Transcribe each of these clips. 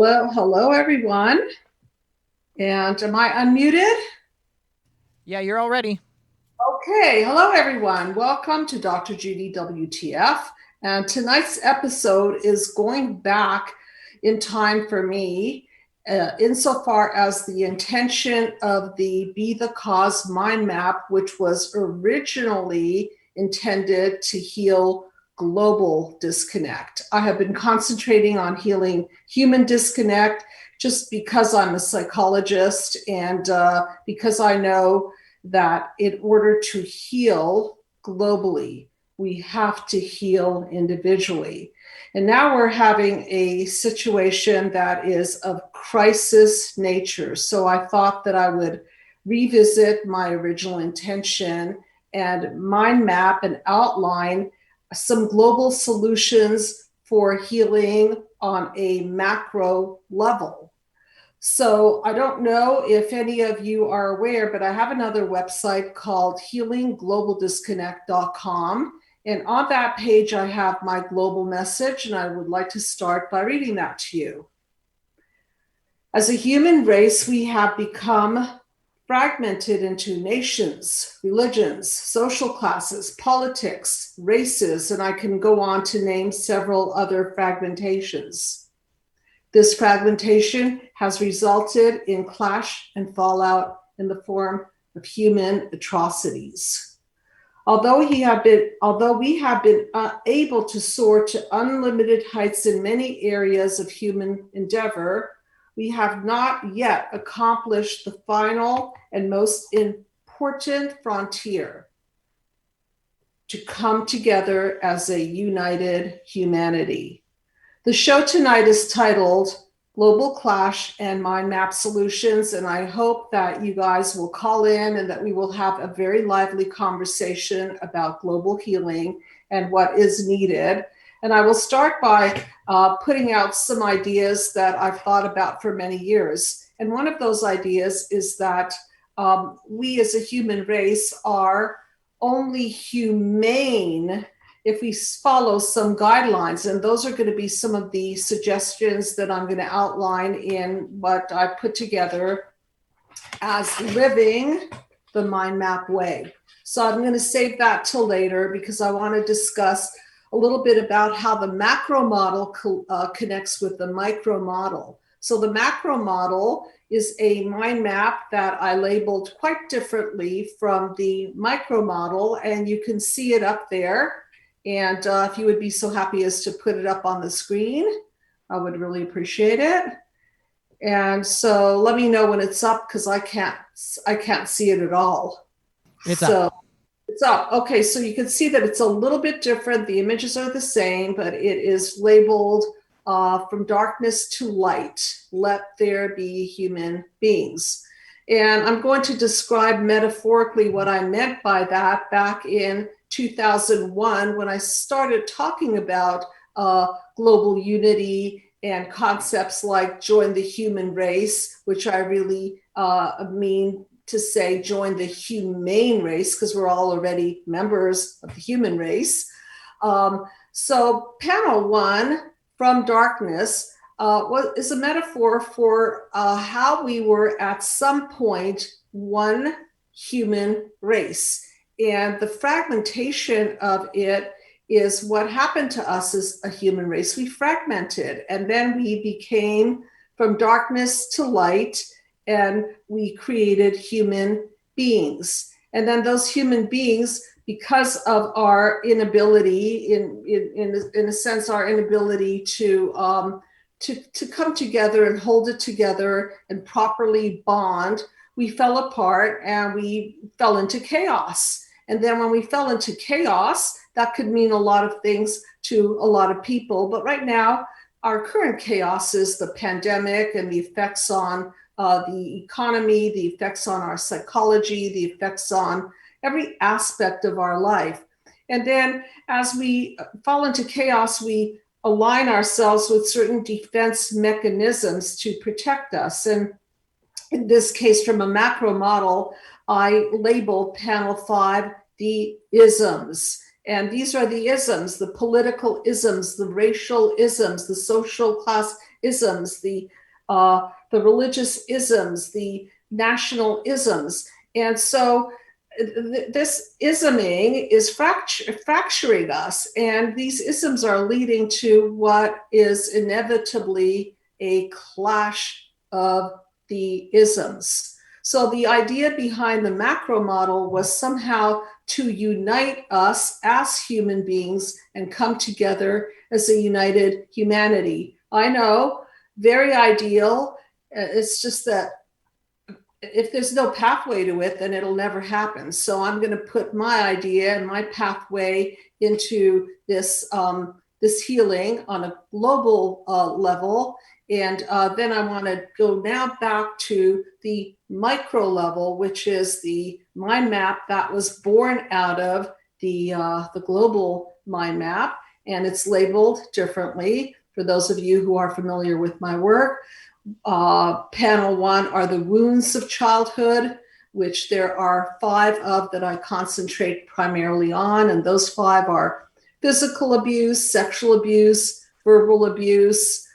Hello, everyone. And am I unmuted? Yeah, you're all ready. Okay, hello, everyone. Welcome to Dr. Judy WTF. And tonight's episode is going back in time for me, insofar as the intention of the Be the Cause mind map, which was originally intended to heal global disconnect. I have been concentrating on healing human disconnect just because I'm a psychologist and because I know that in order to heal globally, we have to heal individually. And now we're having a situation that is of crisis nature. So I thought that I would revisit my original intention and mind map and outline some global solutions for healing on a macro level. So I don't know if any of you are aware, but I have another website called healingglobalDisconnect.com. And on that page, I have my global message, and I would like to start by reading that to you. As a human race, we have become fragmented into nations, religions, social classes, politics, races, and I can go on to name several other fragmentations. This fragmentation has resulted in clash and fallout in the form of human atrocities. Although we have been able to soar to unlimited heights in many areas of human endeavor, we have not yet accomplished the final and most important frontier: to come together as a united humanity. The show tonight is titled Global Clash and Mind Map Solutions, and I hope that you guys will call in and that we will have a very lively conversation about global healing and what is needed. And I will start by putting out some ideas that I've thought about for many years. And one of those ideas is that we as a human race are only humane if we follow some guidelines. And those are going to be some of the suggestions that I'm going to outline in what I put together as living the mind map way. So I'm going to save that till later because I want to discuss a little bit about how the macro model connects with the micro model. So the macro model is a mind map that I labeled quite differently from the micro model, and you can see it up there. And if you would be so happy as to put it up on the screen, I would really appreciate it. And so let me know when it's up because I can't see it at all. It's up. It's up. Okay, so you can see that it's a little bit different. The images are the same, but it is labeled from darkness to light. Let there be human beings. And I'm going to describe metaphorically what I meant by that back in 2001 when I started talking about global unity and concepts like join the human race, which I really mean to say join the humane race because we're all already members of the human race. So panel one, from darkness, is a metaphor for how we were at some point one human race. And the fragmentation of it is what happened to us as a human race. We fragmented, and then we became from darkness to light, and we created human beings. And then those human beings, because of our inability, in a sense, our inability to come together and hold it together and properly bond, we fell apart and we fell into chaos. And then when we fell into chaos, that could mean a lot of things to a lot of people. But right now, our current chaos is the pandemic and the effects on the economy, the effects on our psychology, the effects on every aspect of our life. And then as we fall into chaos, we align ourselves with certain defense mechanisms to protect us. And in this case, from a macro model, I labeled panel 5 the isms. And these are the isms, the political isms, the racial isms, the social class isms, the religious isms, the national isms. And so this isming is fracturing us, and these isms are leading to what is inevitably a clash of the isms. So the idea behind the macro model was somehow to unite us as human beings and come together as a united humanity. I know, very ideal. It's just that if there's no pathway to it, then it'll never happen. So I'm going to put my idea and my pathway into this healing on a global level. And then I want to go now back to the micro level, which is the mind map that was born out of the global mind map. And it's labeled differently for those of you who are familiar with my work. Panel 1 are the wounds of childhood, which there are 5 of that I concentrate primarily on. And those 5 are physical abuse, sexual abuse, verbal abuse,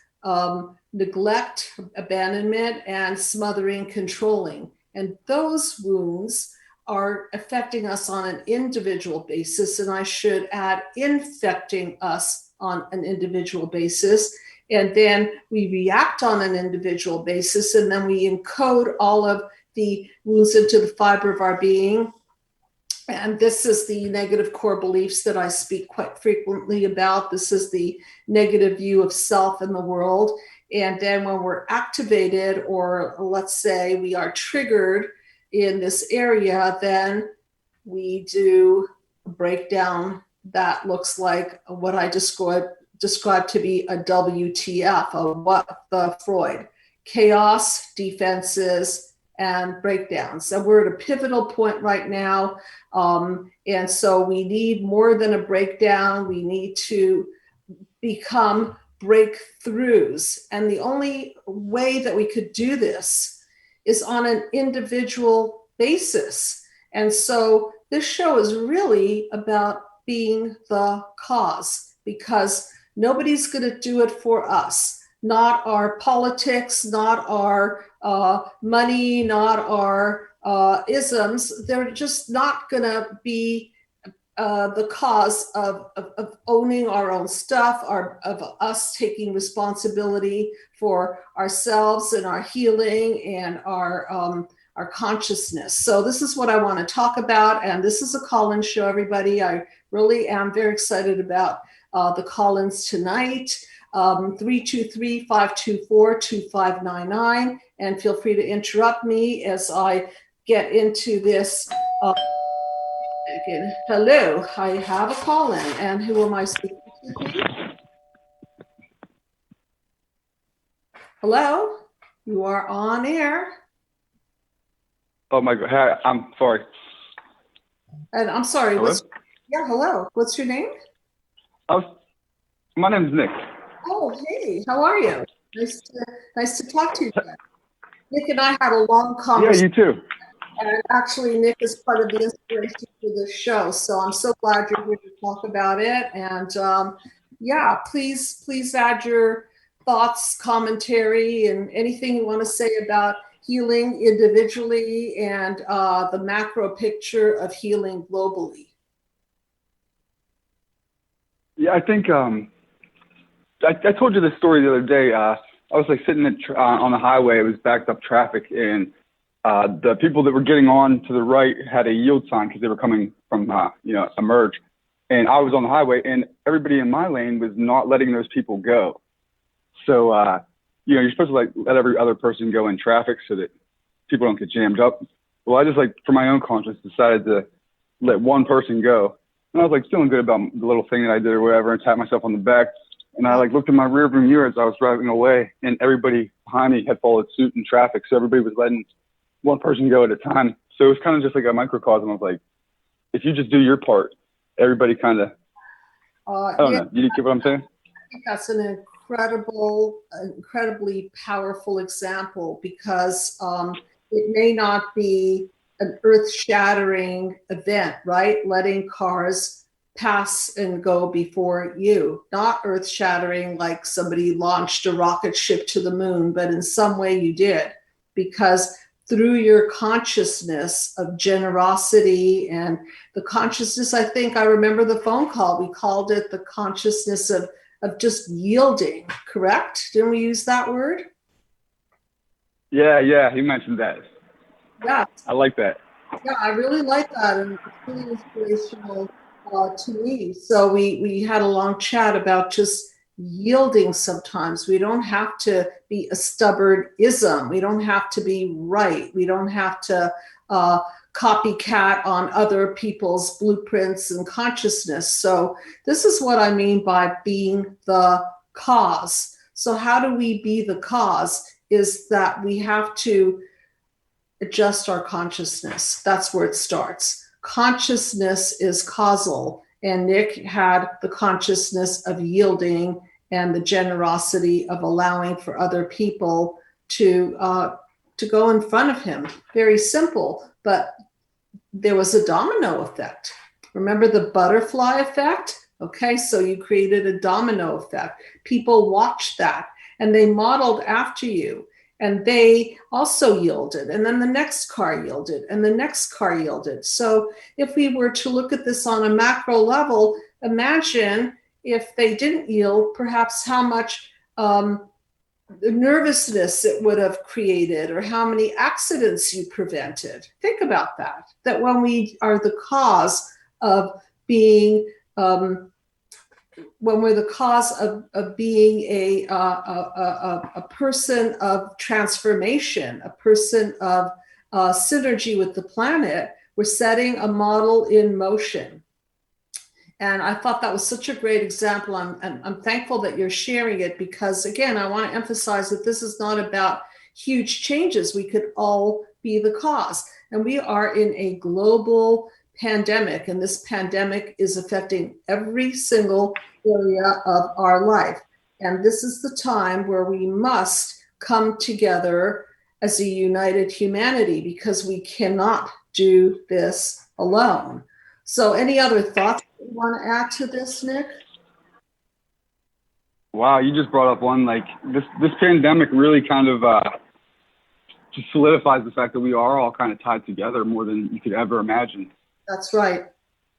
neglect, abandonment, and smothering, controlling. And those wounds are affecting us on an individual basis. And I should add infecting us on an individual basis. And then we react on an individual basis, and then we encode all of the wounds into the fiber of our being. And this is the negative core beliefs that I speak quite frequently about. This is the negative view of self in the world. And then when we're activated, or let's say we are triggered in this area, then we do a breakdown that looks like what I described to be a WTF, a what the Freud: chaos, defenses, and breakdowns. So we're at a pivotal point right now. And so we need more than a breakdown. We need to become breakthroughs. And the only way that we could do this is on an individual basis. And so this show is really about being the cause, because nobody's going to do it for us. Not our politics, not our money, not our isms. They're just not going to be the cause of owning our own stuff, of us taking responsibility for ourselves and our healing and our consciousness. So this is what I want to talk about. And this is a call-in show, everybody. I really am very excited about the call-ins tonight. 323-524-2599. And feel free to interrupt me as I get into this. Hello, I have a call-in. And who am I speaking to, please? Hello, you are on air. Oh my God, hi, I'm sorry. And I'm sorry, Hello? hello. What's your name? My name is Nick. Oh, hey, how are you? Nice to talk to you today. Nick and I had a long conversation. Yeah, you too. And actually, Nick is part of the inspiration for this show. So I'm so glad you're here to talk about it. And yeah, please add your thoughts, commentary, and anything you want to say about healing individually and the macro picture of healing globally. Yeah, I think I told you this story the other day. I was like sitting on the highway. It was backed up traffic, and the people that were getting on to the right had a yield sign because they were coming from a merge. And I was on the highway, and everybody in my lane was not letting those people go. So you're supposed to like let every other person go in traffic so that people don't get jammed up. Well, I just like for my own conscience decided to let one person go. And I was like feeling good about the little thing that I did or whatever, and tapped myself on the back. And I like looked in my rearview mirror as I was driving away, and everybody behind me had followed suit in traffic. So everybody was letting one person go at a time. So it was kind of just like a microcosm of like, if you just do your part, everybody kind of, I don't know. You get what I'm saying? I think that's an incredibly powerful example, because it may not be an earth-shattering event, right? Letting cars pass and go before you, not earth shattering like somebody launched a rocket ship to the moon, but in some way you did, because through your consciousness of generosity and the consciousness, I think I remember the phone call, we called it the consciousness of just yielding, correct? Didn't we use that word? Yeah, he mentioned that. Yeah. I like that. Yeah, I really like that, and it's really inspirational to me. So we had a long chat about just yielding sometimes. We don't have to be a stubborn ism. We don't have to be right. We don't have to copycat on other people's blueprints and consciousness. So this is what I mean by being the cause. So how do we be the cause? Is that we have to adjust our consciousness. That's where it starts. Consciousness is causal, and Nick had the consciousness of yielding and the generosity of allowing for other people to go in front of him. Very simple, but there was a domino effect. Remember the butterfly effect? Okay, so you created a domino effect. People watched that and they modeled after you. And they also yielded. And then the next car yielded, and the next car yielded. So if we were to look at this on a macro level, imagine if they didn't yield, perhaps how much nervousness it would have created, or how many accidents you prevented. Think about that. That when we are the cause of being when we're the cause of being a person of transformation, a person of synergy with the planet, we're setting a model in motion. And I thought that was such a great example. I'm thankful that you're sharing it, because again, I want to emphasize that this is not about huge changes. We could all be the cause. And we are in a global pandemic, and this pandemic is affecting every single area of our life. And this is the time where we must come together as a united humanity, because we cannot do this alone. So any other thoughts you want to add to this, Nick? Wow, you just brought up one, like this pandemic really kind of just solidifies the fact that we are all kind of tied together more than you could ever imagine. That's right.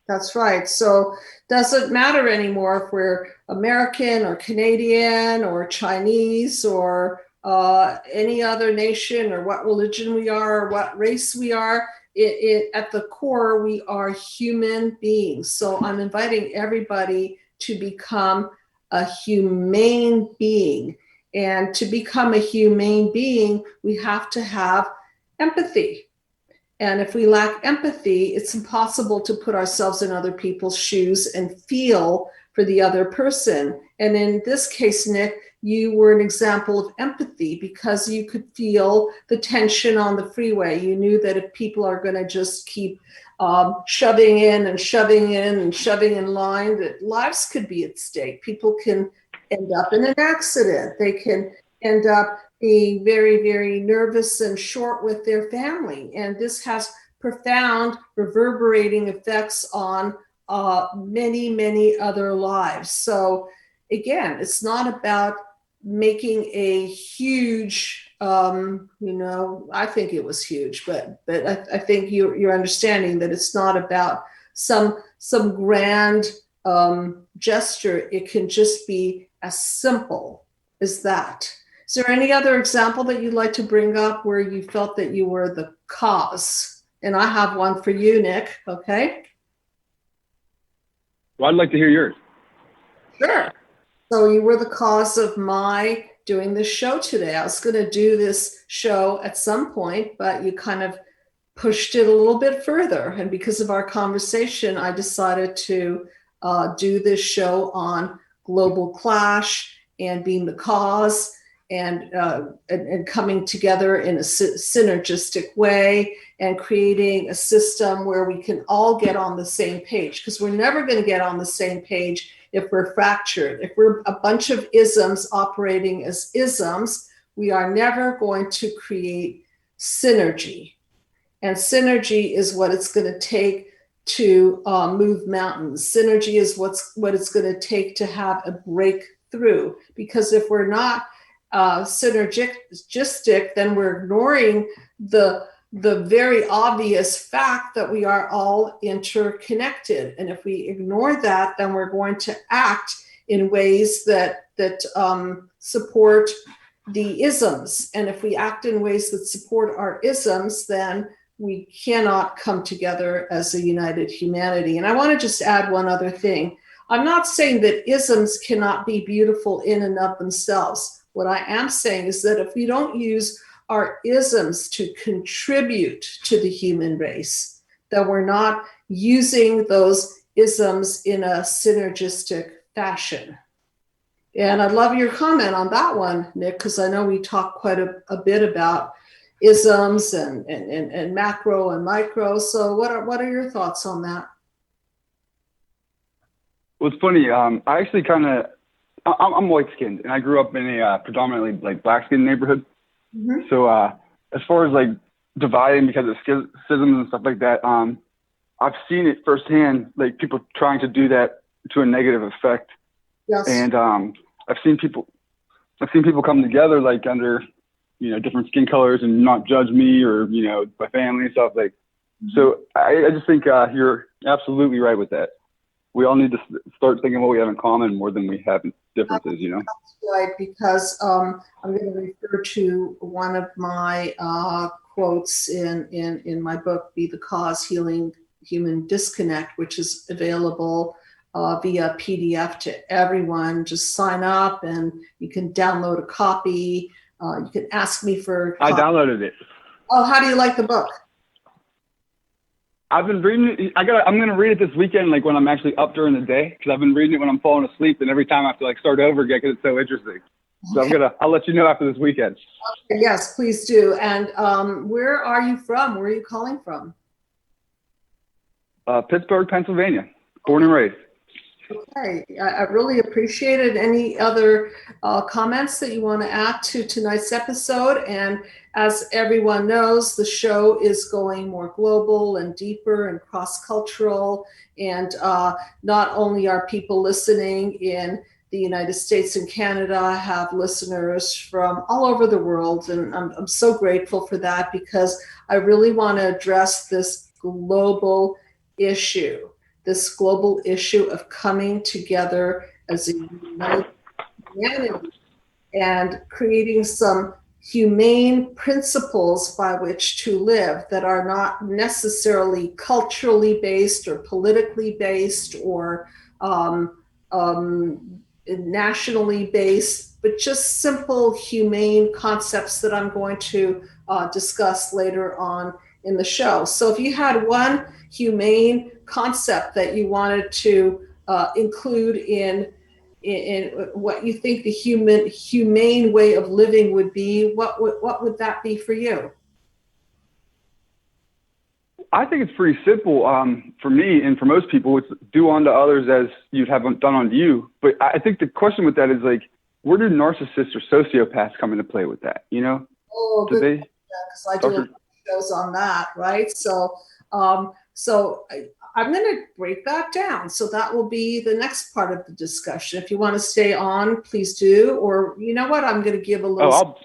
That's right. So doesn't matter anymore if we're American or Canadian or Chinese or any other nation, or what religion we are, or what race we are. At the core, we are human beings. So I'm inviting everybody to become a humane being. And to become a humane being, we have to have empathy. And if we lack empathy, it's impossible to put ourselves in other people's shoes and feel for the other person. And in this case, Nick, you were an example of empathy, because you could feel the tension on the freeway. You knew that if people are going to just keep shoving in and shoving in and shoving in line, that lives could be at stake. People can end up in an accident. They can end up being very, very nervous and short with their family. And this has profound reverberating effects on many, many other lives. So again, it's not about making a huge, I think it was huge, but I think you're understanding that it's not about some grand gesture. It can just be as simple as that. Is there any other example that you'd like to bring up where you felt that you were the cause? And I have one for you, Nick, okay? Well, I'd like to hear yours. Sure. So you were the cause of my doing this show today. I was going to do this show at some point, but you kind of pushed it a little bit further. And because of our conversation, I decided to do this show on global clash and being the cause, and coming together in a synergistic way, and creating a system where we can all get on the same page, because we're never going to get on the same page if we're fractured. If we're a bunch of isms operating as isms, we are never going to create synergy. And synergy is what it's going to take to move mountains. Synergy is what it's going to take to have a breakthrough. Because if we're not synergistic, then we're ignoring the very obvious fact that we are all interconnected. And if we ignore that, then we're going to act in ways that support the isms. And if we act in ways that support our isms, then we cannot come together as a united humanity. And I want to just add one other thing. I'm not saying that isms cannot be beautiful in and of themselves. What I am saying is that if we don't use our isms to contribute to the human race, then we're not using those isms in a synergistic fashion. And I'd love your comment on that one, Nick, because I know we talked quite a bit about isms and macro and micro. So what are your thoughts on that? Well, it's funny. I actually I'm white skinned, and I grew up in a predominantly like black skinned neighborhood. Mm-hmm. So as far as like dividing because of schisms and stuff like that, I've seen it firsthand, like people trying to do that to a negative effect. Yes. And I've seen people come together like under, different skin colors and not judge me or, my family and stuff like. Mm-hmm. So I just think you're absolutely right with that. We all need to start thinking what we have in common more than we have differences, That's right, because I'm going to refer to one of my quotes in my book, Be the Cause, Healing Human Disconnect, which is available via PDF to everyone. Just sign up and you can download a copy. You can ask me for I downloaded it. Oh, how do you like the book? I've been reading it. I'm going to read it this weekend, like when I'm actually up during the day, because I've been reading it when I'm falling asleep, and every time I have to like start over again because it's so interesting. So I'll let you know after this weekend. Okay, yes, please do. And where are you from? Where are you calling from? Pittsburgh, Pennsylvania, born and raised. Okay, I really appreciate it. Any other comments that you want to add to tonight's episode? And as everyone knows, the show is going more global and deeper and cross-cultural. And not only are people listening in the United States and Canada, I have listeners from all over the world. And I'm so grateful for that, because I really want to address this global issue. This global issue of coming together as a united humanity and creating some humane principles by which to live that are not necessarily culturally based or politically based or nationally based, but just simple humane concepts that I'm going to discuss later on in the show. So if you had one humane concept that you wanted to include in what you think the humane way of living would be, what would that be for you? I think it's pretty simple for me and for most people. It's do unto others as you'd have done unto you. But I think the question with that is like, where do narcissists or sociopaths come into play with that? Oh, do good. Because I do a lot of shows on that, right? So I'm going to break that down. So that will be the next part of the discussion. If you want to stay on, please do. Or you know what? I'm going to give a little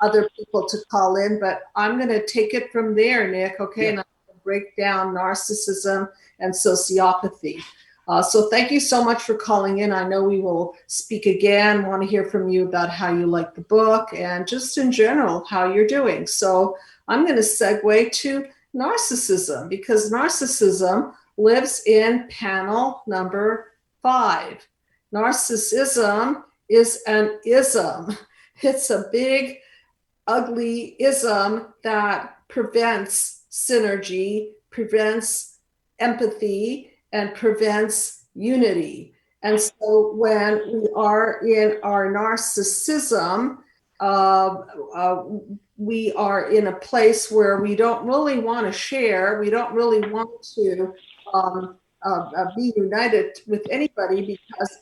other people to call in, but I'm going to take it from there, Nick. Okay. Yeah. And I'm going to break down narcissism and sociopathy. So thank you so much for calling in. I know we will speak again. Want to hear from you about how you like the book and just in general, how you're doing. So I'm going to segue to narcissism, because narcissism lives in panel number 5. Narcissism is an ism. It's a big, ugly ism that prevents synergy, prevents empathy, and prevents unity. And so when we are in our narcissism, we are in a place where we don't really want to share. We don't really want to be united with anybody, because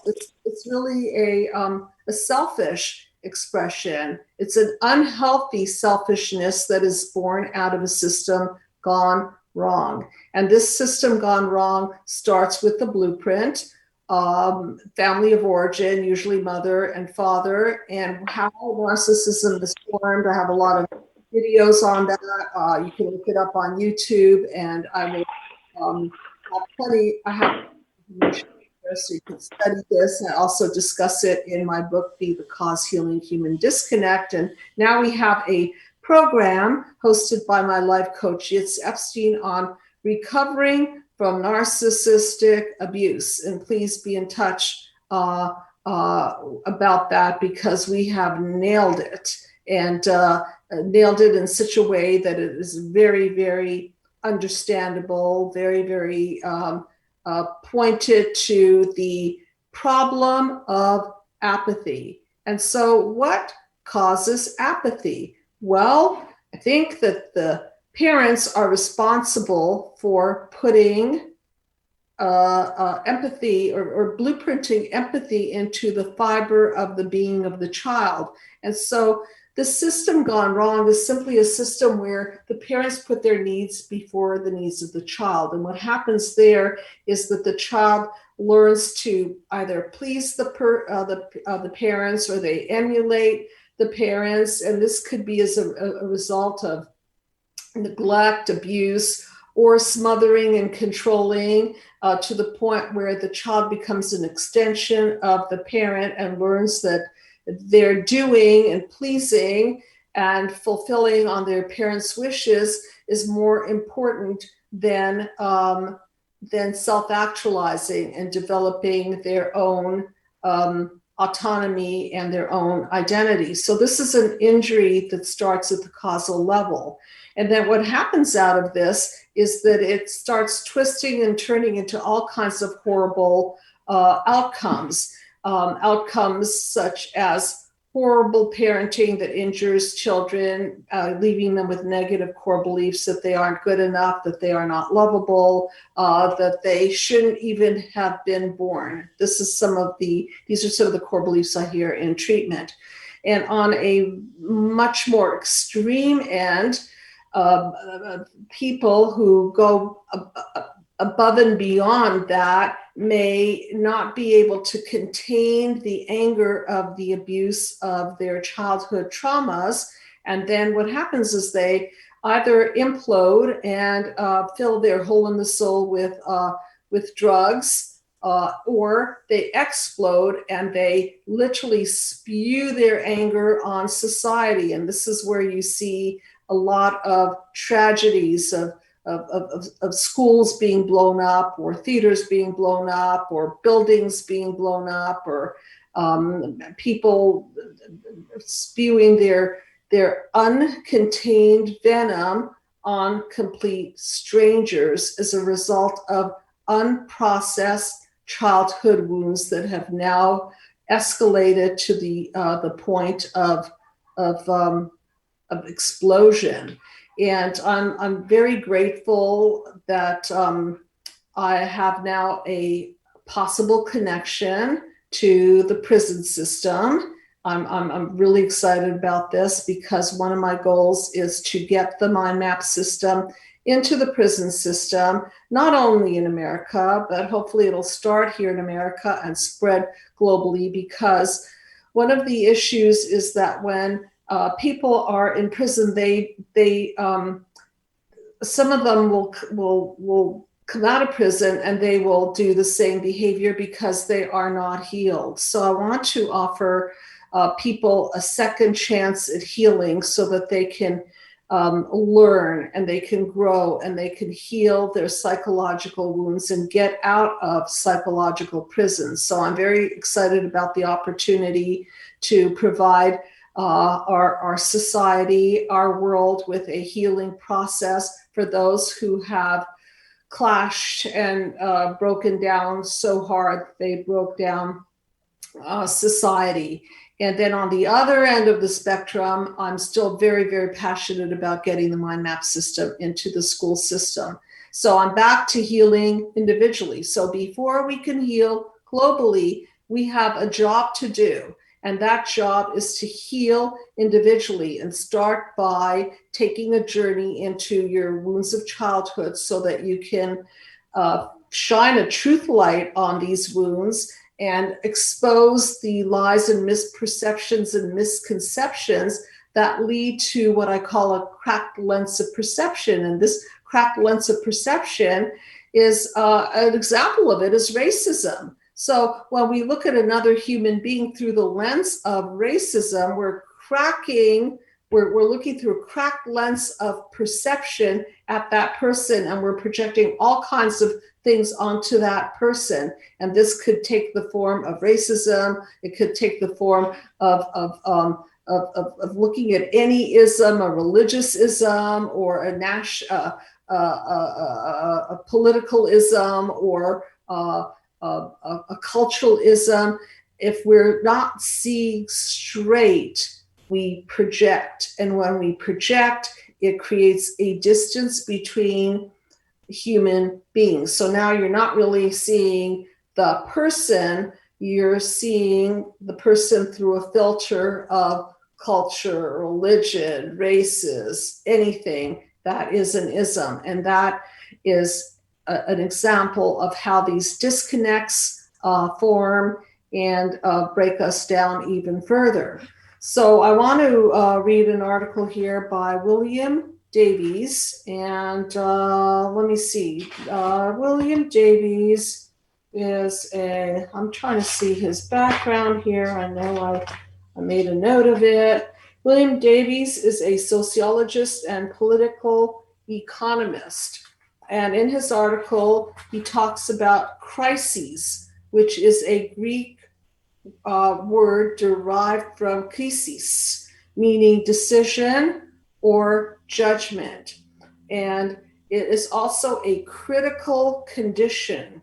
it's really a selfish expression. It's an unhealthy selfishness that is born out of a system gone wrong. And this system gone wrong starts with the blueprint, family of origin, usually mother and father, and how narcissism is formed. I have a lot of videos on that. You can look it up on YouTube, and I will have plenty. I have information there so you can study this. I also discuss it in my book, Be the Cause: Healing Human Disconnect. And now we have a program hosted by my life coach, Yitz Epstein, on recovering from narcissistic abuse. And please be in touch about that, because we have nailed it, and nailed it in such a way that it is very, very understandable, very, very pointed to the problem of apathy. And so what causes apathy? Well, I think that the parents are responsible for putting empathy or blueprinting empathy into the fiber of the being of the child. And so the system gone wrong is simply a system where the parents put their needs before the needs of the child. And what happens there is that the child learns to either please the parents, or they emulate the parents. And this could be as a result of neglect, abuse, or smothering and controlling, to the point where the child becomes an extension of the parent and learns that they're doing and pleasing and fulfilling on their parents' wishes is more important than self-actualizing and developing their own autonomy and their own identity. So this is an injury that starts at the causal level. And then what happens out of this is that it starts twisting and turning into all kinds of horrible outcomes. Outcomes such as horrible parenting that injures children, leaving them with negative core beliefs that they aren't good enough, that they are not lovable, that they shouldn't even have been born. These are some of the core beliefs I hear in treatment. And on a much more extreme end, people who go above and beyond that may not be able to contain the anger of the abuse of their childhood traumas. And then what happens is they either implode and fill their hole in the soul with drugs, or they explode and they literally spew their anger on society. And this is where you see a lot of tragedies of schools being blown up, or theaters being blown up, or buildings being blown up, or people spewing their uncontained venom on complete strangers as a result of unprocessed childhood wounds that have now escalated to the point of explosion. And I'm very grateful that I have now a possible connection to the prison system. I'm really excited about this, because one of my goals is to get the mind map system into the prison system, not only in America, but hopefully it'll start here in America and spread globally. Because one of the issues is that when people are in prison, they some of them will come out of prison and they will do the same behavior because they are not healed. So I want to offer people a second chance at healing, so that they can learn and they can grow and they can heal their psychological wounds and get out of psychological prisons. So I'm very excited about the opportunity to provide our society, our world, with a healing process for those who have clashed and broken down so hard they broke down society. And then on the other end of the spectrum, I'm still very, very passionate about getting the mind map system into the school system. So I'm back to healing individually. So before we can heal globally, we have a job to do. And that job is to heal individually and start by taking a journey into your wounds of childhood so that you can shine a truth light on these wounds and expose the lies and misperceptions and misconceptions that lead to what I call a cracked lens of perception. And this cracked lens of perception is an example of it is racism. So when we look at another human being through the lens of racism, we're looking through a cracked lens of perception at that person, and we're projecting all kinds of things onto that person. And this could take the form of racism. It could take the form of looking at any ism, a religious ism, or a political ism, or a cultural ism. If we're not seeing straight, we project. And when we project, it creates a distance between human beings. So now you're not really seeing the person, you're seeing the person through a filter of culture, religion, races, anything that is an ism. And that is an example of how these disconnects form and break us down even further. So I want to read an article here by William Davies, and let me see. William Davies is I'm trying to see his background here. I know I made a note of it. William Davies is a sociologist and political economist. And in his article, he talks about crises, which is a Greek word derived from krisis, meaning decision or judgment. And it is also a critical condition.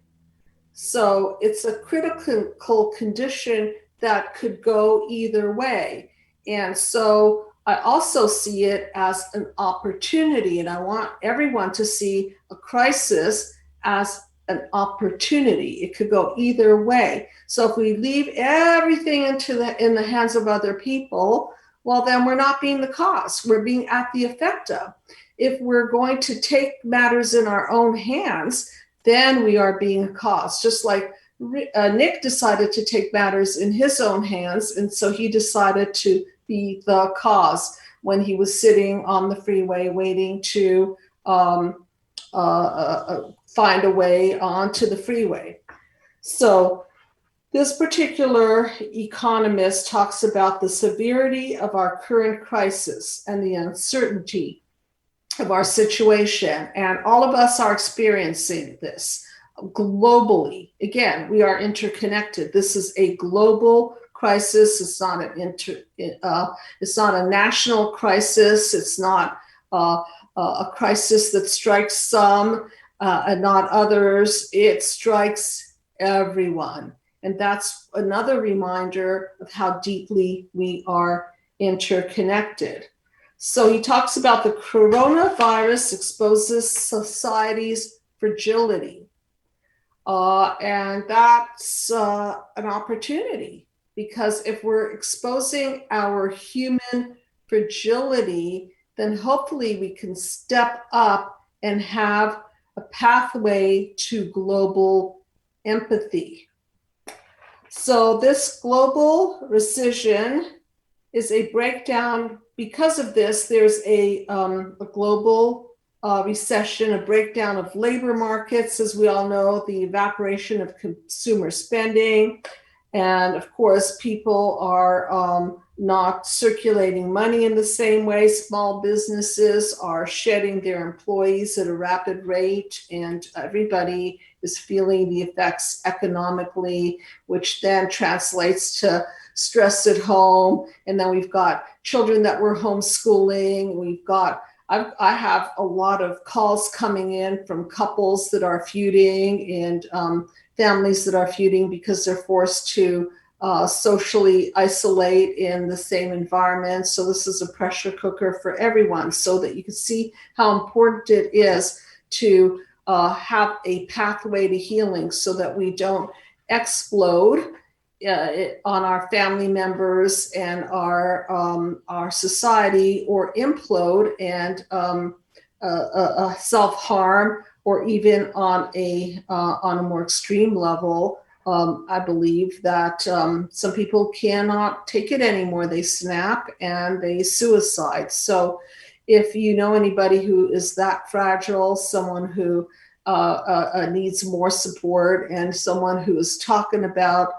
So it's a critical condition that could go either way. And so I also see it as an opportunity, and I want everyone to see a crisis as an opportunity. It could go either way. So if we leave everything in the hands of other people, well, then we're not being the cause. We're being at the effect of. If we're going to take matters in our own hands, then we are being a cause. Just like Nick decided to take matters in his own hands, and so he decided to be the cause when he was sitting on the freeway waiting to find a way onto the freeway. So this particular economist talks about the severity of our current crisis and the uncertainty of our situation. And all of us are experiencing this globally. Again, we are interconnected. This is a global crisis. It's not it's not a national crisis. It's not a crisis that strikes some and not others. It strikes everyone. And that's another reminder of how deeply we are interconnected. So he talks about the coronavirus exposes society's fragility. And that's an opportunity, because if we're exposing our human fragility, then hopefully we can step up and have a pathway to global empathy. So this global recession is a breakdown. Because of this, there's a global recession, a breakdown of labor markets, as we all know, the evaporation of consumer spending. And of course, people are not circulating money in the same way. Small businesses are shedding their employees at a rapid rate, and everybody is feeling the effects economically, which then translates to stress at home. And then we've got children that we're homeschooling. I have a lot of calls coming in from couples that are feuding and families that are feuding because they're forced to socially isolate in the same environment. So this is a pressure cooker for everyone, so that you can see how important it is to have a pathway to healing so that we don't explode on our family members and our society, or implode and self-harm, or even on a more extreme level. I believe that some people cannot take it anymore. They snap and they suicide. So if you know anybody who is that fragile, someone who needs more support, and someone who is talking about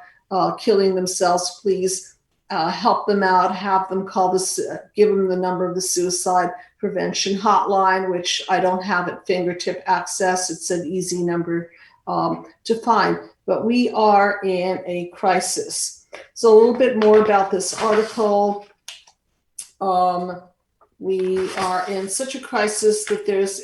killing themselves, please help them out. Have them call this, give them the number of the suicide prevention hotline, which I don't have at fingertip access. It's an easy number to find. But we are in a crisis. So a little bit more about this article. We are in such a crisis that there's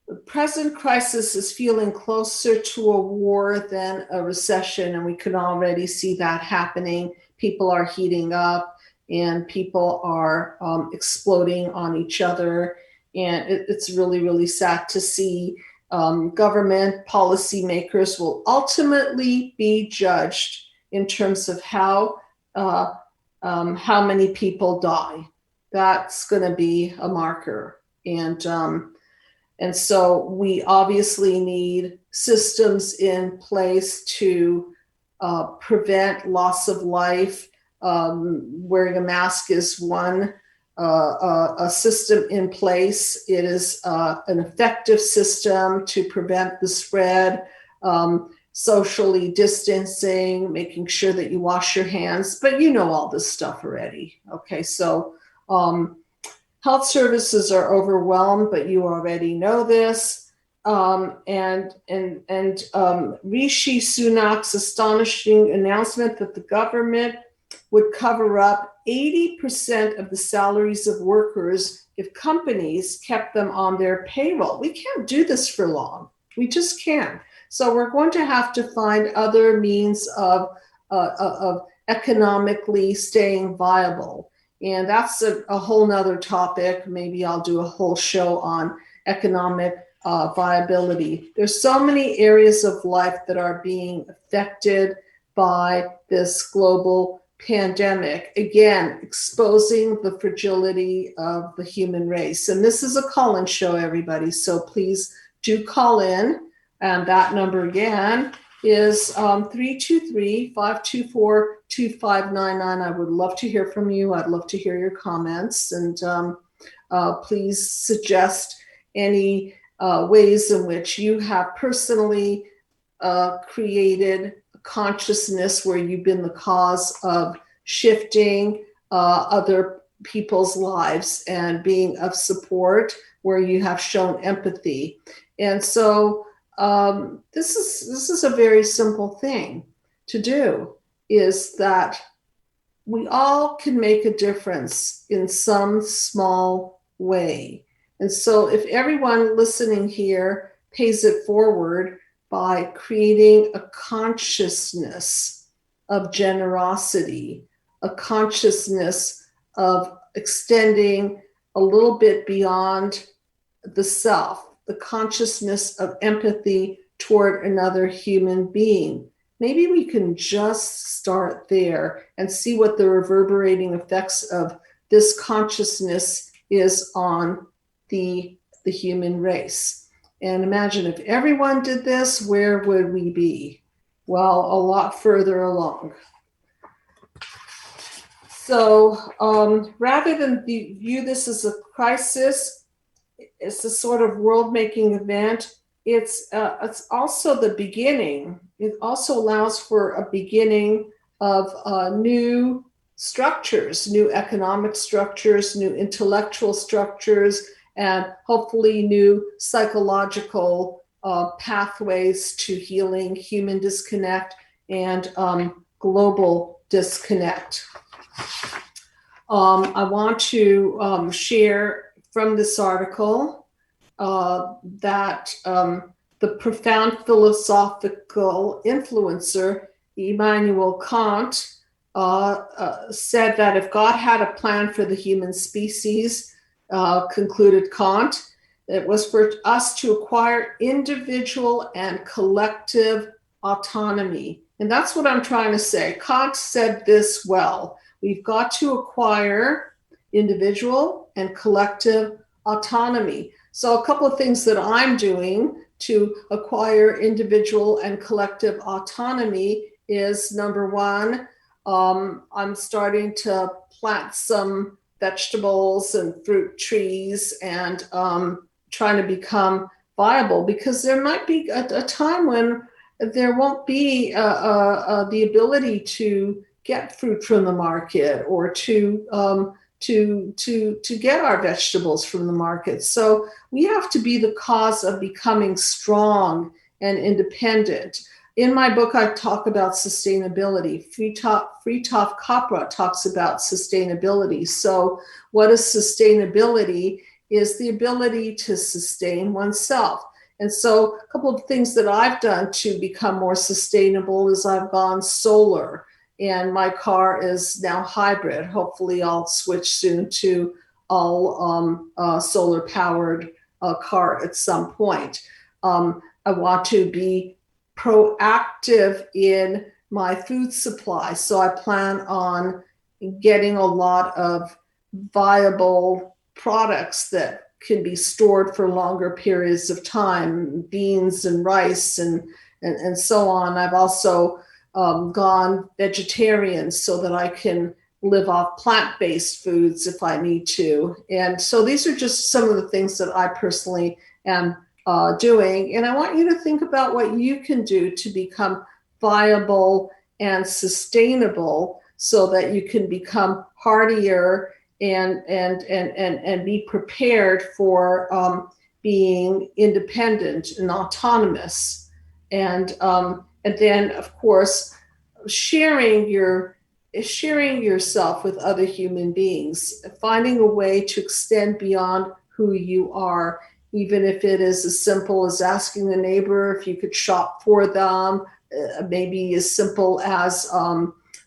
the present crisis is feeling closer to a war than a recession, and we can already see that happening. People are heating up, and people are exploding on each other, and it's really, really sad to see. Government policymakers will ultimately be judged in terms of how many people die. That's going to be a marker, and so we obviously need systems in place to prevent loss of life. Wearing a mask is one a system in place. It is an effective system to prevent the spread. Socially distancing, making sure that you wash your hands, but you know all this stuff already. Okay, so health services are overwhelmed, but you already know this. And Rishi Sunak's astonishing announcement that the government would cover up 80% of the salaries of workers if companies kept them on their payroll. We can't do this for long. We just can't. So we're going to have to find other means of economically staying viable. And that's a whole nother topic. Maybe I'll do a whole show on economic viability. There's so many areas of life that are being affected by this global pandemic. Again, exposing the fragility of the human race. And this is a call-in show, everybody. So please do call in. And that number again is 323-524-2599. I would love to hear from you. I'd love to hear your comments. And please suggest any ways in which you have personally created a consciousness where you've been the cause of shifting other people's lives and being of support, where you have shown empathy. And so this is a very simple thing to do, is that we all can make a difference in some small way. And so if everyone listening here pays it forward by creating a consciousness of generosity, a consciousness of extending a little bit beyond the self, the consciousness of empathy toward another human being. Maybe we can just start there and see what the reverberating effects of this consciousness is on the human race. And imagine if everyone did this, where would we be? Well, a lot further along. So rather than view this as a crisis, it's a sort of world-making event. It's also the beginning. It also allows for a beginning of new structures, new economic structures, new intellectual structures, and hopefully new psychological pathways to healing human disconnect and global disconnect. I want to share from this article that the profound philosophical influencer Immanuel Kant said that if God had a plan for the human species, concluded Kant, it was for us to acquire individual and collective autonomy. And that's what I'm trying to say. Kant said this well. We've got to acquire individual and collective autonomy. So a couple of things that I'm doing to acquire individual and collective autonomy is, number one, I'm starting to plant some vegetables and fruit trees and trying to become viable, because there might be a time when there won't be the ability to get fruit from the market, or to get our vegetables from the market. So we have to be the cause of becoming strong and independent. In my book, I talk about sustainability. Fritjof Capra talks about sustainability. So what is sustainability? Is the ability to sustain oneself. And so a couple of things that I've done to become more sustainable is I've gone solar, and my car is now hybrid. Hopefully I'll switch soon to all solar powered car at some point. I want to be proactive in my food supply. So I plan on getting a lot of viable products that can be stored for longer periods of time, beans and rice and so on. I've also gone vegetarian so that I can live off plant-based foods if I need to. And so these are just some of the things that I personally am doing. And I want you to think about what you can do to become viable and sustainable so that you can become hardier and be prepared for being independent and autonomous. And then, of course, sharing yourself with other human beings, finding a way to extend beyond who you are, even if it is as simple as asking the neighbor if you could shop for them, maybe as simple as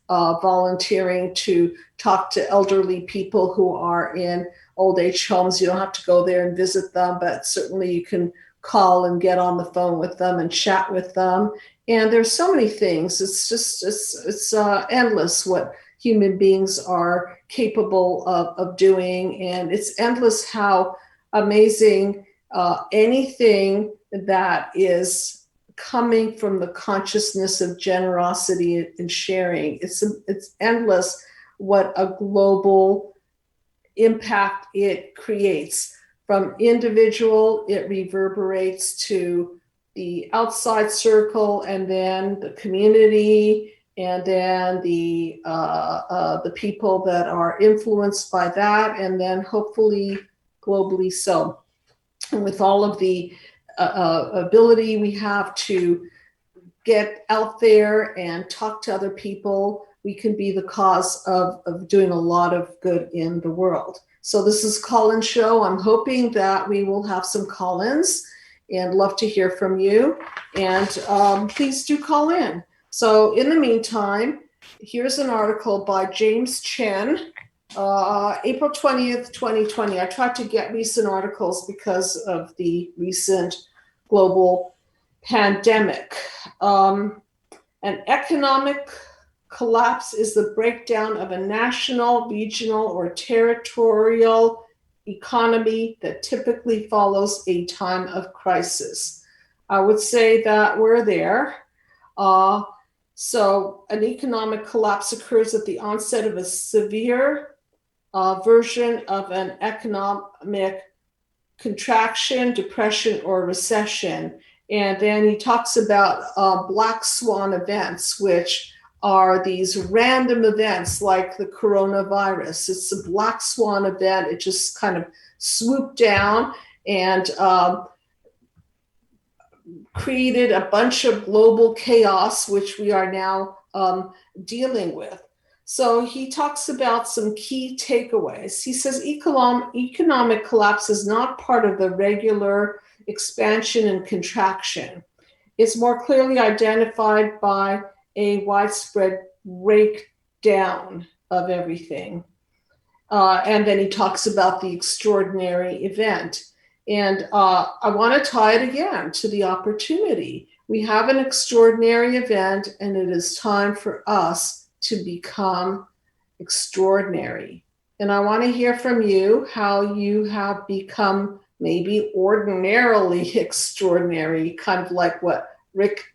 volunteering to talk to elderly people who are in old age homes. You don't have to go there and visit them, but certainly you can call and get on the phone with them and chat with them. And there's so many things. It's endless what human beings are capable of doing. And it's endless how amazing anything that is coming from the consciousness of generosity and sharing. It's endless what a global impact it creates. From individual, it reverberates to the outside circle, and then the community, and then the people that are influenced by that, and then hopefully globally so. And with all of the ability we have to get out there and talk to other people, we can be the cause of doing a lot of good in the world. So this is Call-In Show. I'm hoping that we will have some call-ins, and love to hear from you. And please do call in. So in the meantime, here's an article by James Chen, April 20th, 2020. I tried to get recent articles because of the recent global pandemic. An economic collapse is the breakdown of a national, regional, or territorial economy that typically follows a time of crisis. I would say that we're there. So an economic collapse occurs at the onset of a severe version of an economic contraction, depression, or recession. And then he talks about black swan events, which are these random events like the coronavirus. It's a black swan event. It just kind of swooped down and created a bunch of global chaos, which we are now dealing with. So he talks about some key takeaways. He says economic collapse is not part of the regular expansion and contraction. It's more clearly identified by a widespread breakdown of everything. And then he talks about the extraordinary event. And I want to tie it again to the opportunity. We have an extraordinary event, and it is time for us to become extraordinary. And I want to hear from you how you have become maybe ordinarily extraordinary, kind of like what Rick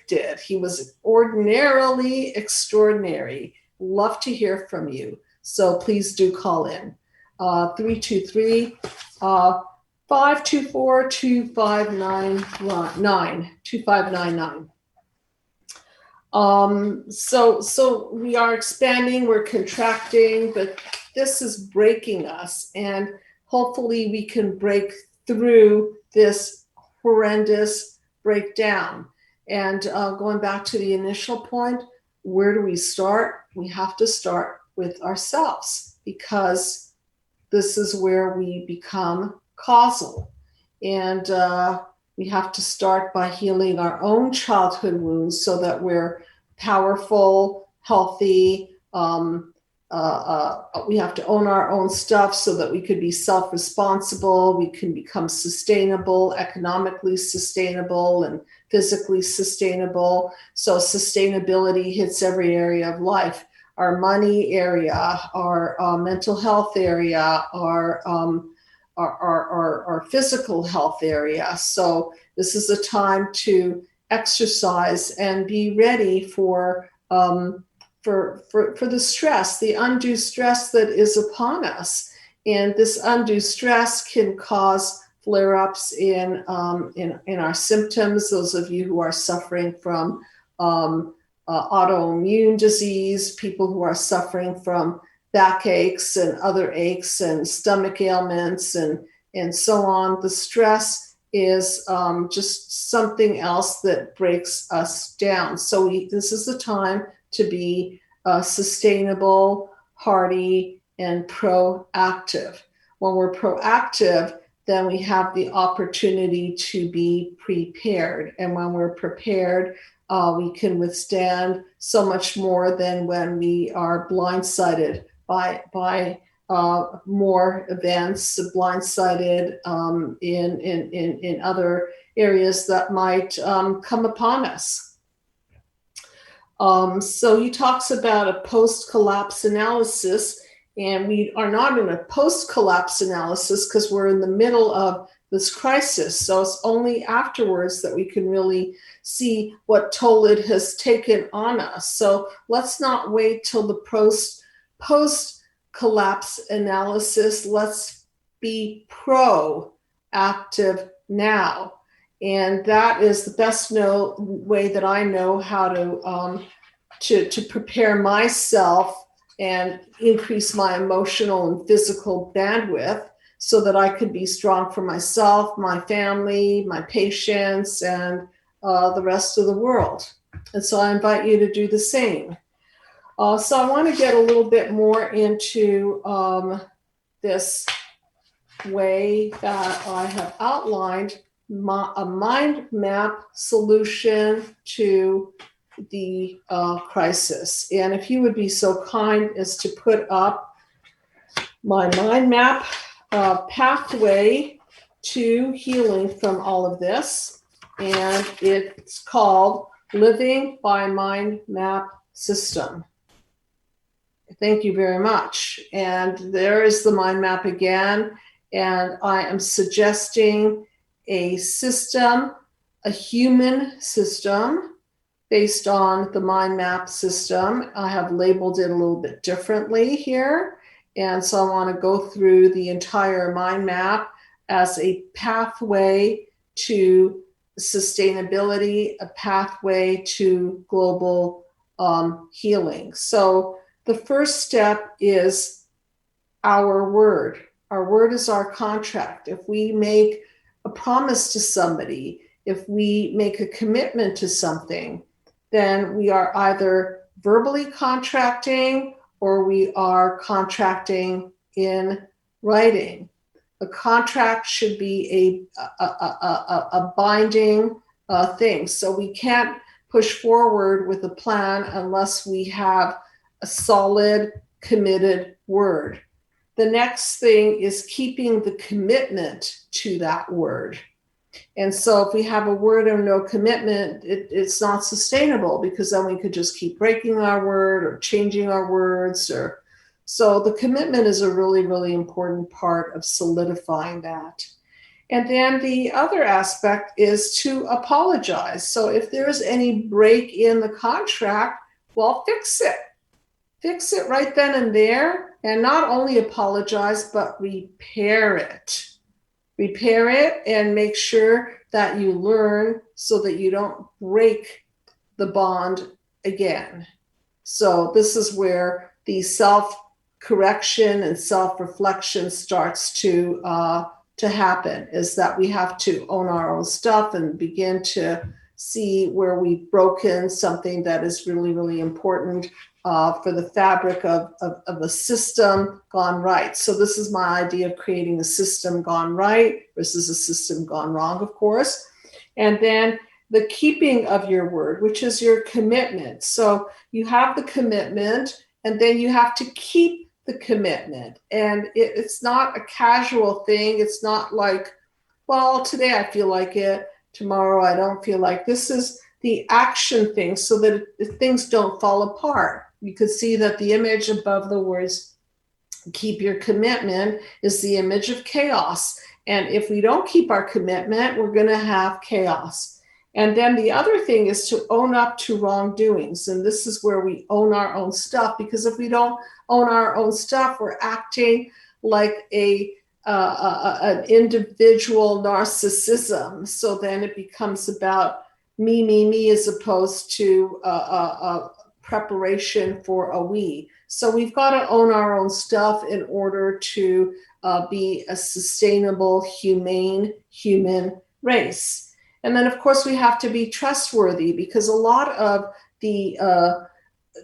did. He was ordinarily extraordinary. Love to hear from you. So please do call in. 323 524 2599. So we are expanding, we're contracting, but this is breaking us, and hopefully we can break through this horrendous breakdown. And going back to the initial point, where do we start? We have to start with ourselves, because this is where we become causal. And we have to start by healing our own childhood wounds so that we're powerful, healthy. We have to own our own stuff so that we could be self-responsible. We can become sustainable, economically sustainable, and physically sustainable. So sustainability hits every area of life. Our money area, our mental health area, our physical health area. So this is a time to exercise and be ready for the stress, the undue stress that is upon us. And this undue stress can cause flare-ups in our symptoms. Those of you who are suffering from autoimmune disease, people who are suffering from backaches and other aches and stomach ailments and so on. The stress is just something else that breaks us down. So this is the time to be sustainable, hardy, and proactive. When we're proactive, then we have the opportunity to be prepared. And when we're prepared, we can withstand so much more than when we are blindsided by more events, blindsided in other areas that might come upon us. So he talks about a post-collapse analysis, and we are not in a post-collapse analysis because we're in the middle of this crisis. So it's only afterwards that we can really see what toll it has taken on us. So let's not wait till the post-collapse analysis. Let's be proactive now. And that is the best way that I know how to prepare myself and increase my emotional and physical bandwidth so that I could be strong for myself, my family, my patients, and the rest of the world. And so I invite you to do the same. So I want to get a little bit more into this way that I have outlined a mind map solution to the crisis. And if you would be so kind as to put up my mind map pathway to healing from all of this. And it's called Living by Mind Map System. Thank you very much. And there is the mind map again. And I am suggesting a system, a human system based on the mind map system. I have labeled it a little bit differently here. And so I want to go through the entire mind map as a pathway to sustainability, a pathway to global healing. So the first step is our word. Our word is our contract. If we make a promise to somebody, if we make a commitment to something, then we are either verbally contracting or we are contracting in writing. A contract should be a binding thing. So we can't push forward with a plan unless we have a solid, committed word. The next thing is keeping the commitment to that word. And so if we have a word or no commitment, it's not sustainable, because then we could just keep breaking our word or changing our words. Or so the commitment is a really, really important part of solidifying that. And then the other aspect is to apologize. So if there's any break in the contract, well, fix it. Fix it right then and there. And not only apologize, but repair it. Repair it and make sure that you learn so that you don't break the bond again. So this is where the self-correction and self-reflection starts to happen, is that we have to own our own stuff and begin to see where we've broken something that is really, really important for the fabric of a system gone right. So this is my idea of creating a system gone right versus a system gone wrong, of course. And then the keeping of your word, which is your commitment. So you have the commitment, and then you have to keep the commitment. And it's not a casual thing. It's not like, well, today I feel like it, tomorrow I don't feel like. This is the action thing, so that things don't fall apart. You could see that the image above the words, keep your commitment, is the image of chaos. And if we don't keep our commitment, we're going to have chaos. And then the other thing is to own up to wrongdoings. And this is where we own our own stuff, because if we don't own our own stuff, we're acting like an individual narcissism. So then it becomes about me, as opposed to preparation for a we. So we've got to own our own stuff in order to be a sustainable, humane human race. And then, of course, we have to be trustworthy, because a lot of the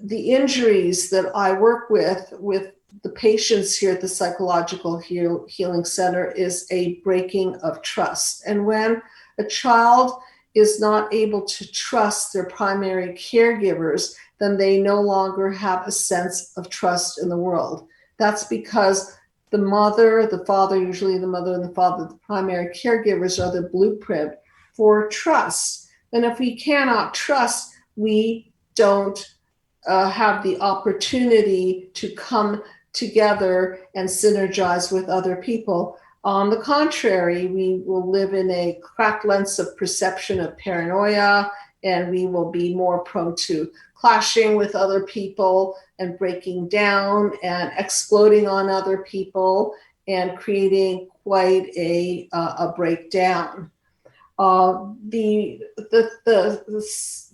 injuries that I work with the patients here at the Psychological Healing Center is a breaking of trust. And when a child is not able to trust their primary caregivers, then they no longer have a sense of trust in the world. That's because the mother, the father, usually the mother and the father, the primary caregivers, are the blueprint for trust. And if we cannot trust, we don't have the opportunity to come together and synergize with other people. On the contrary, we will live in a cracked lens of perception of paranoia, and we will be more prone to clashing with other people and breaking down and exploding on other people and creating quite a breakdown. The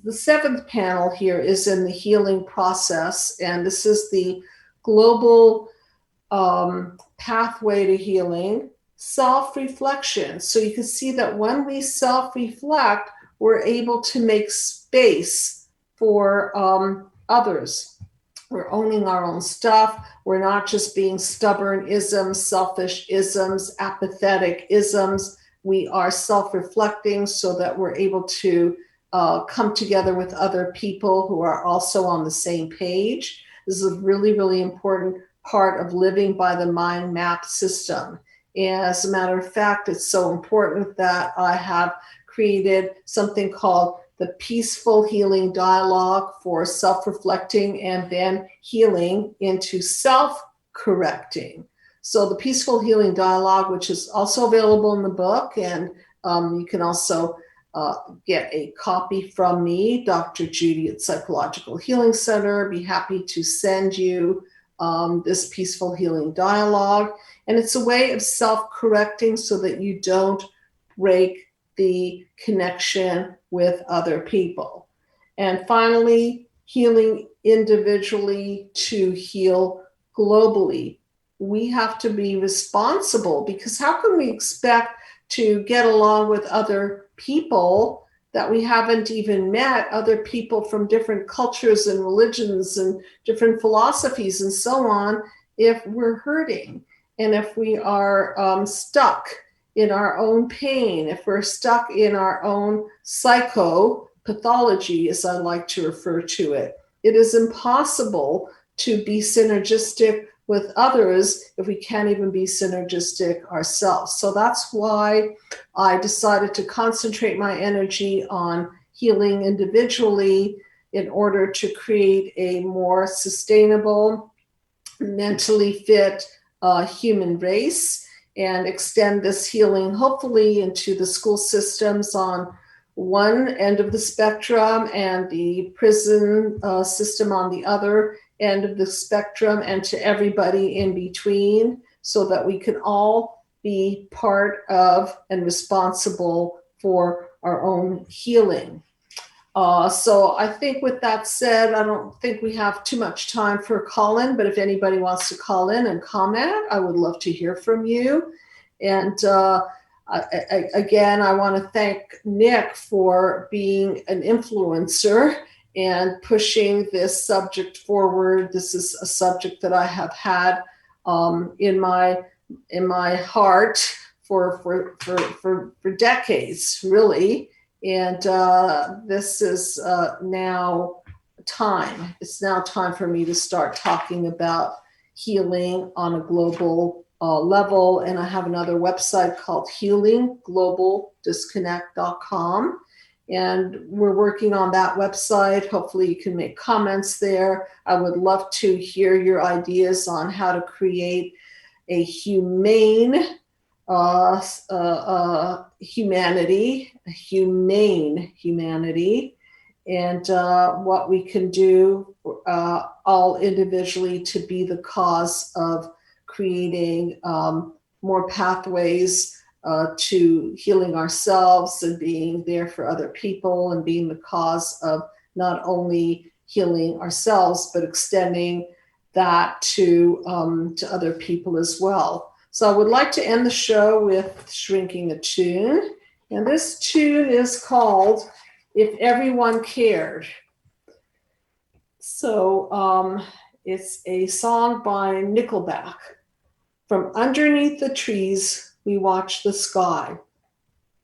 seventh panel here is in the healing process, and this is the global pathway to healing. Self-reflection. So you can see that when we self-reflect, we're able to make space for others. We're owning our own stuff. We're not just being stubborn isms, selfish isms, apathetic isms. We are self-reflecting so that we're able to come together with other people who are also on the same page. This is a really, really important part of living by the mind map system. And as a matter of fact, it's so important that I have created something called the Peaceful Healing Dialogue for self-reflecting and then healing into self-correcting. So the Peaceful Healing Dialogue, which is also available in the book, and you can also get a copy from me, Dr. Judy at Psychological Healing Center. Be happy to send you this Peaceful Healing Dialogue. And it's a way of self-correcting so that you don't break the connection with other people. And finally, healing individually to heal globally. We have to be responsible, because how can we expect to get along with other people that we haven't even met, other people from different cultures and religions and different philosophies and so on, if we're hurting and if we are stuck in our own pain, if we're stuck in our own psychopathology, as I like to refer to it. It is impossible to be synergistic with others if we can't even be synergistic ourselves. So that's why I decided to concentrate my energy on healing individually in order to create a more sustainable, mentally fit human race, and extend this healing hopefully into the school systems on one end of the spectrum and the prison system on the other end of the spectrum, and to everybody in between, so that we can all be part of and responsible for our own healing. So I think with that said, I don't think we have too much time for a call-in, but if anybody wants to call in and comment, I would love to hear from you. And again, I want to thank Nick for being an influencer and pushing this subject forward. This is a subject that I have had in my heart for decades, really. And this is now time. It's now time for me to start talking about healing on a global level. And I have another website called healingglobalDisconnect.com. And we're working on that website. Hopefully you can make comments there. I would love to hear your ideas on how to create a humane humane humanity, and what we can do all individually to be the cause of creating more pathways to healing ourselves and being there for other people, and being the cause of not only healing ourselves but extending that to other people as well. So I would like to end the show with shrinking a tune. And this tune is called If Everyone Cared. So it's a song by Nickelback. From underneath the trees, we watch the sky,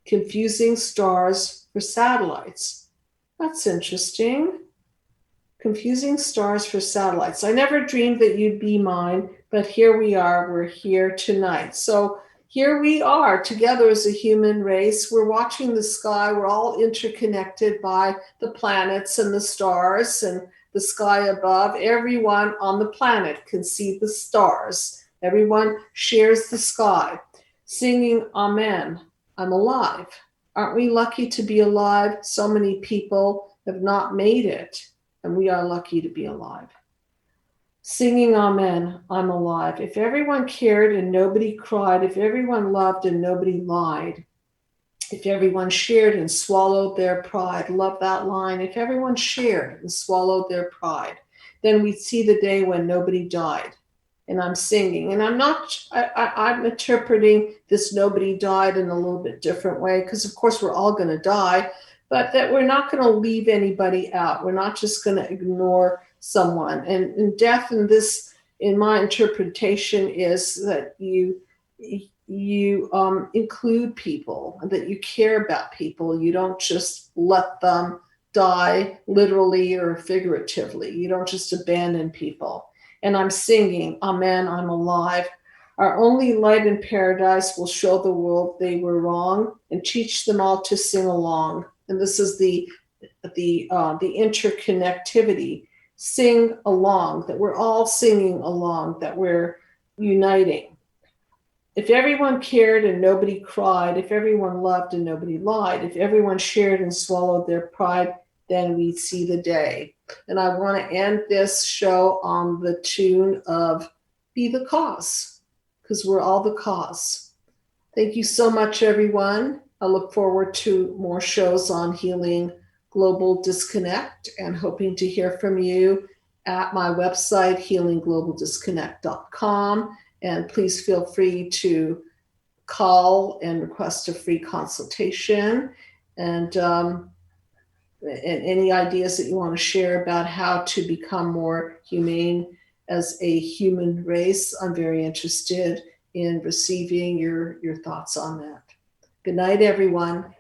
confusing stars for satellites. That's interesting. Confusing stars for satellites. I never dreamed that you'd be mine, but here we are. We're here tonight. So here we are together as a human race. We're watching the sky. We're all interconnected by the planets and the stars and the sky above. Everyone on the planet can see the stars. Everyone shares the sky, singing Amen. I'm alive. Aren't we lucky to be alive? So many people have not made it, and we are lucky to be alive. Singing Amen, I'm alive. If everyone cared and nobody cried, if everyone loved and nobody lied, if everyone shared and swallowed their pride, love that line, if everyone shared and swallowed their pride, then we'd see the day when nobody died. And I'm singing, and I'm interpreting this nobody died in a little bit different way, because of course we're all going to die, but that we're not going to leave anybody out. We're not just going to ignore someone. And death in my interpretation, is that you include people, that you care about people. You don't just let them die literally or figuratively. You don't just abandon people. And I'm singing, Amen, I'm alive. Our only light in paradise will show the world they were wrong and teach them all to sing along. And this is the interconnectivity. Sing along, that we're all singing along, that we're uniting. If everyone cared and nobody cried, if everyone loved and nobody lied, if everyone shared and swallowed their pride, then we'd see the day. And I want to end this show on the tune of Be the Cause, because we're all the cause. Thank you so much, everyone. I look forward to more shows on healing global disconnect, and hoping to hear from you at my website, healingglobalDisconnect.com. And please feel free to call and request a free consultation. And any ideas that you want to share about how to become more humane as a human race, I'm very interested in receiving your thoughts on that. Good night, everyone.